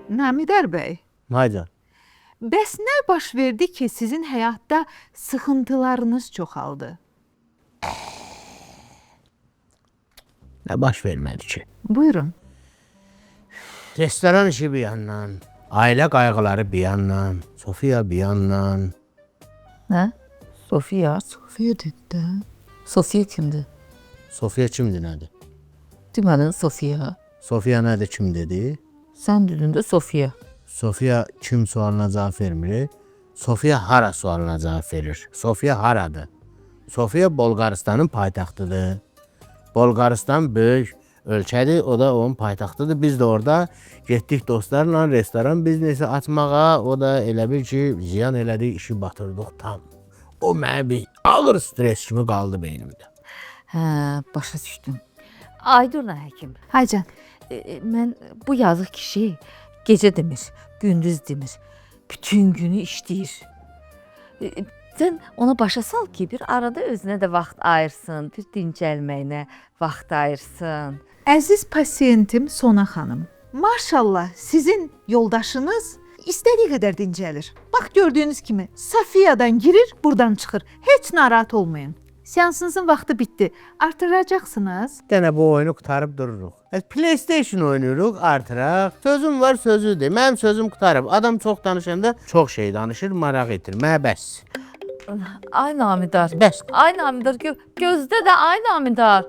Namidar bəy, Haycan. bəs nə baş verdi ki, sizin həyatda sıxıntılarınız çoxaldı? Ne baş vermedi ki? Buyurun. Restoran işi bir yandan, aile kaygıları bir yandan, Sofia bir yandan. Nə? Sofiya? Sofiya dedi də. Sofiya kimdir? Sofia kimdi nedir? Demədin Sofiya. Sofia nedir kim dedi? Sən dedin də Sofiya. Sofia kim sualına cevap vermir? Sofia hara sualına cevap verir. Sofia haradır? Sofia Bolgaristan'ın paytaxtıdır. Bolgaristan böyük ölkədir, o da onun paytaxtıdır. Biz de orada getdik dostlarla restoran biznesi açmağa. O da elə bil ki, ziyan elədik, işi batırdıq tam. O mənə bir ağır stres kimi qaldı beynimdə. Hə, başa düşdüm. Aydın həkim. Haycan, Mən bu yazıq kişi gecə demir, gündüz demir. Bütün günü işləyir. Sən ona başa sal ki, bir arada özünə də vaxt ayırsın, bir dincəlməyinə vaxt ayırsın. əziz pasiyentim Sona xanım. Maşallah sizin yoldaşınız istədiyi qədər dincəlir. Bax gördüyünüz kimi Safiyadan girir, buradan çıxır. Heç narahat olmayın. Seansınızın vaxtı bitdi. Artıracaqsınız. Bir dənə bu oyunu qutarıb dururuq. PlayStation oynayırıq, artıraq. Sözüm var, sözüdür. Mənim sözüm qutarıb. Adam çox danışanda çox şey danışır, maraq etir. Mənə bəs. Ay Namidar. Bəs. Ay Namidar, gözdə də ay Namidar.